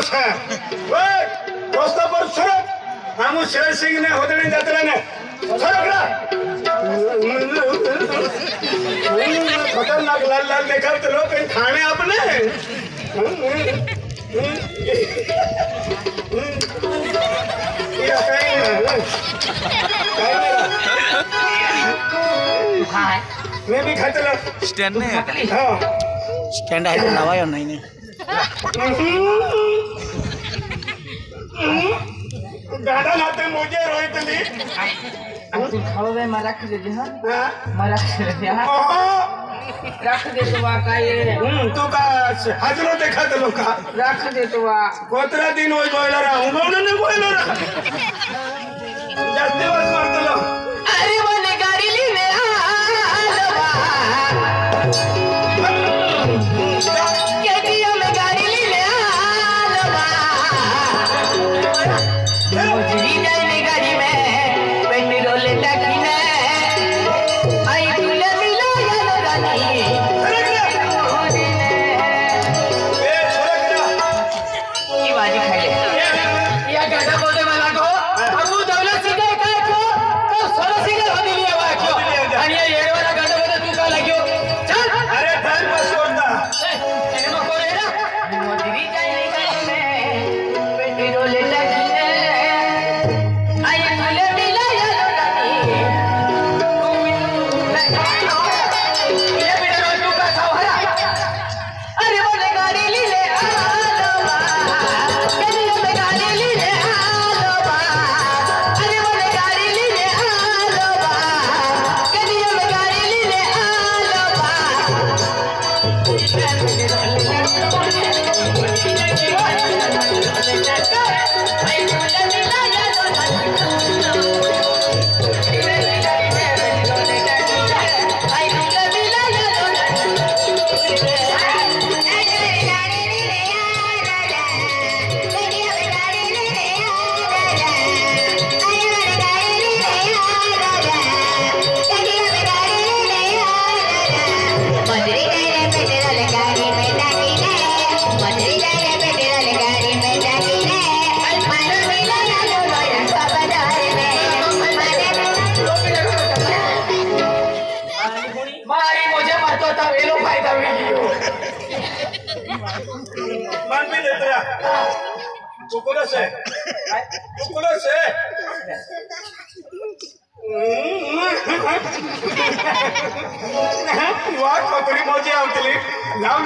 छे वे दोस्त पर छोड़ हम शेर सिंह ने होदने जात्रा ने छोड़कड़ा खतरनाक लाल लाल देखा तो लोग खाने अपने मैं भी खाते लो स्टैंड नहीं है हाँ स्टैंड है तो नवा या नहीं ने गाड़ा लाते मुझे रोहित ली तू खाओ बे मैं रख दे हां मैं रख दे हां रख दे तो का ये तू का हाजरो देखा तो लोग का रख दे तो कोतरा दिन होई बोला रहा हूं बोलने ने बोला रहा जल्दी बस मार तो लो अरे बने गाड़ी लेने आलवा केटीएम में गाड़ी लेने आलवा मुझरी जाने गाड़ी में पेट्रोल टकीने आई तुले मिला यार रानी की बाजी खाई ले या गाड़ा बोले वाला को अबू दौलत सीधे का क्यों तो सोना सीधे हो दिया हुआ क्यों आणि ये वाला गाड़ा बोले तू का लाग्यो चल अरे टाइम पास करता तेरे को करे ना मुझरी जाने गाड़ी में पेट्रोल टकीने आई तुले मिला यार रानी ये बिना तू का सहारा अरे बोले गाड़ी ले ले आलवा केटीएम में गाड़ी ले ले आलवा अरे बोले गाड़ी ले ले आलवा केटीएम में गाड़ी ले ले आलवा मारी मुझे मरतो था वेलो फायदा वीडियो मान भी लेते या कुकुला से वाह कोतरी मौजी आवतली लाव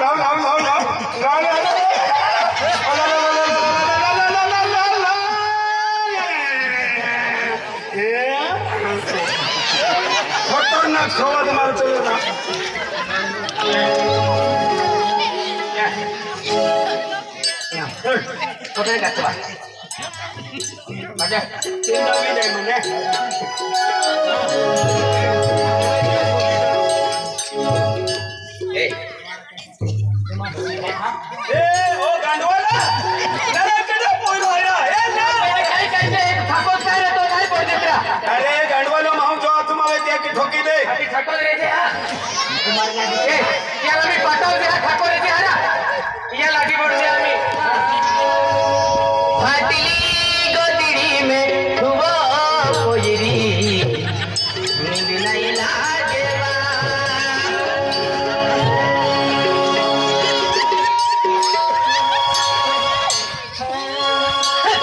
खतरनाक खवाद मार चलेगा पकड़ के चला मजा चिंता भी नहीं मने ए ओ गांडवाला नरे केडे पोइलो आया ए ना काय काय ठाकोर काय रे तो काय बोल देत्रा अरे गांडवालो माहू जो तुम्हारे त्या की ठोकी दे अभी ठाकोर रे दे हां कुमार लागी ए याला मी पाठव दे ठाकोर रे दे हां या लागी बोल दे आम्ही फाटली गोदड़ी में हुआ कोयरी नींद नहीं लागेवा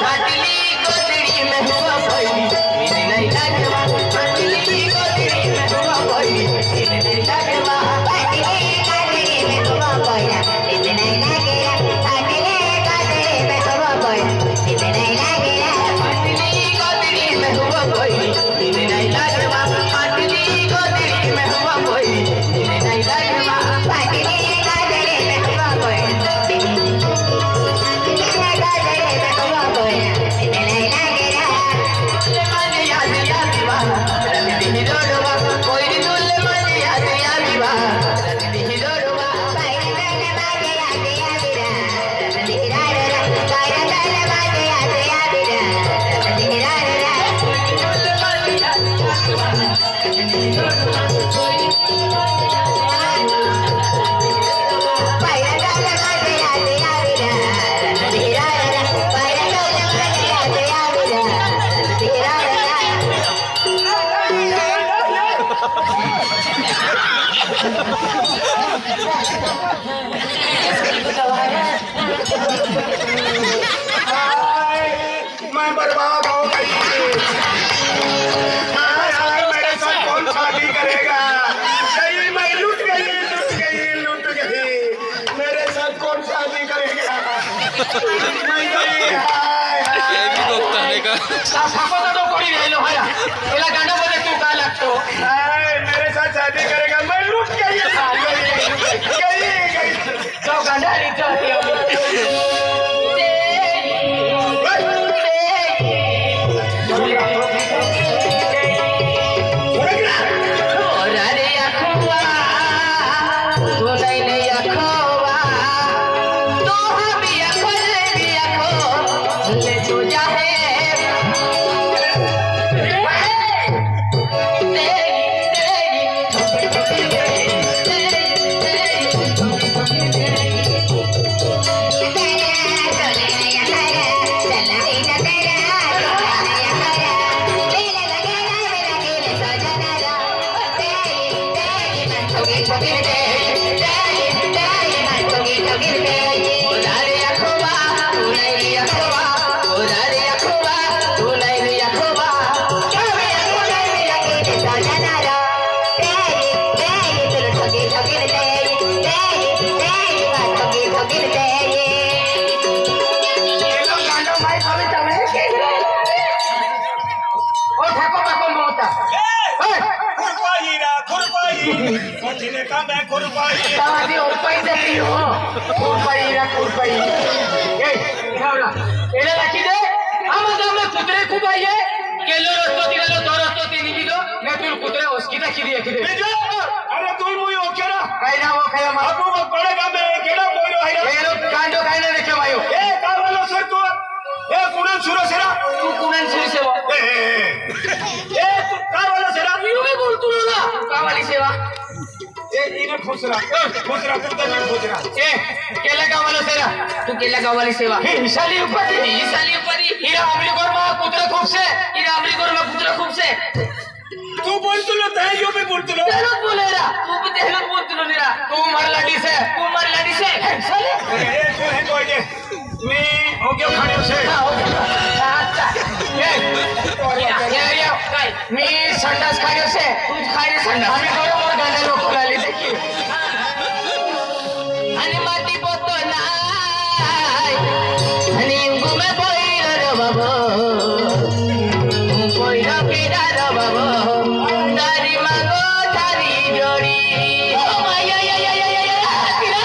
फाटली गोदड़ी में हुआ कोयरी नींद नहीं लागेवा फाटली गोदड़ी में हुआ कोयरी नींद नहीं लागेवा फाटली बर्बाद हो गई। हाय हाय मेरे साथ कौन शादी करेगा? गई मैं लुट गई लुट गई लुट गई। मेरे साथ कौन शादी करेगा? मैं गई हाय हाय। साफाचा तो कोणी राहिलो हरा त्याला गांडामध्ये तू का लागतो हाय मेरे साथ शादी करेगा? मैं लुट गई गई गई। तो गांडारी चाहते हो कुत्रे खूप आहे गेलो रस्तो तिला तो रस्तो तिने दिलो मैं तुल कुत्रे उसकी देखी दी की अरे तू मुई ओके ना काय ना वो काय मा आपको मग पड़ेगा मैं केड़ा बोल रहा है ए लो कांडो काय ना देखे भाई ए का वाला सर तू ए कुणन सुरो सेरा तू कुणन सुरो सेवा ए तू का वाला सेरा यू भी बोल तू ना का वाली सेवा ए इने खुसरा खुसरा कुत्ता ने खुसरा ए केला का वाला सेरा तू केला का वाली सेवा हिसाली ऊपर हिरा आमरी कोर मा कुत्रा खूप से हिरा आमरी कोर मा कुत्रा खूप से तू बोल तू लो तय यो भी बोल तू लो तेरो बोलेरा तू भी तेरो बोल तू निरा तू मार लाडी से साले ए तू है कोई दे मैं हो गया खाने से अच्छा या काय मी संडास खाने से तू खाने संडास आम्ही बरोबर गांडा लोक आले देखी आणि माती पोतो नाय आणि गुमे बोईर रे बाबा बोईर पिडा रे बाबा दारी मागो दारी जोडी ओ माया या पिडा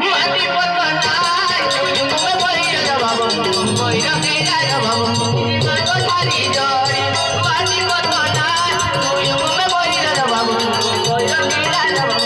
माती पोतो नाय गुमे बोईर रे बाबा बोईर पिडा रे बाबा मागो दारी जोडी माती पोतो नाय गुमे बोईर रे बाबा बोईर पिडा रे बाबा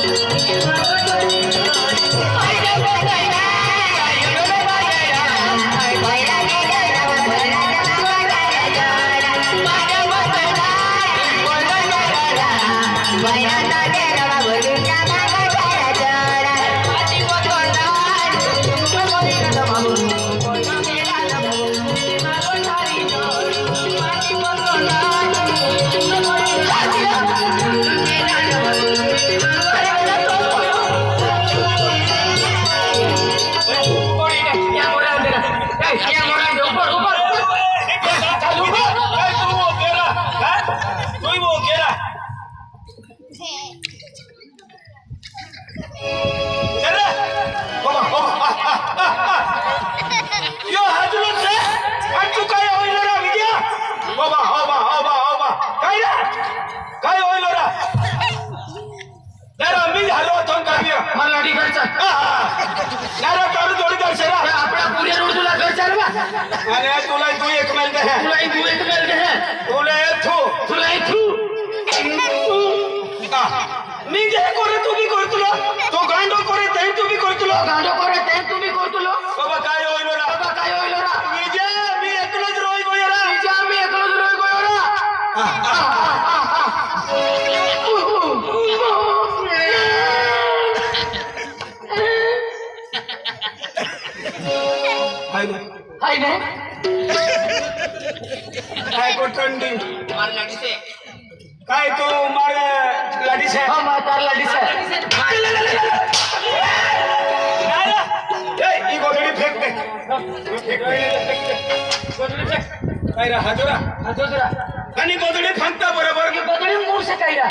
अरे तुला तू एक मेल दे तुला तू मी जे करे तू भी करतलो तो गांडो करे ते तू भी करतलो बाबा काय होइलो रा विजय मी एकलोच रोई गोयरा हाय ने काय को ठंडी काय तू मार लाडी से हां मार लाडी से काय रा हाजोरा आणि गोदडी फांगता बरोबर गोदडी मूळ सकाळी ये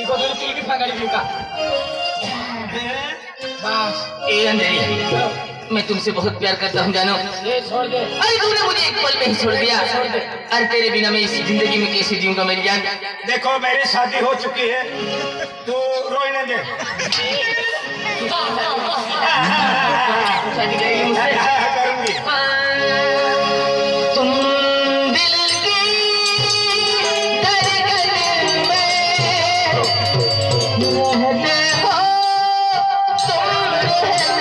गोदडी तुझी की फांगाडी देऊ का बस ए अंधेरी मैं तुमसे बहुत प्यार करता हूँ जानो। ये छोड़ दे अरे तूने मुझे एक पल में ही छोड़ दिया। अरे तेरे बिना मैं इस जिंदगी में कैसे जीऊंगा मेरी जान। देखो मेरी शादी हो चुकी है तू रोने दे शादी करेगी मुझसे? करूंगी तुम दिल की धड़कन में रहते हो, तुम रहते हो।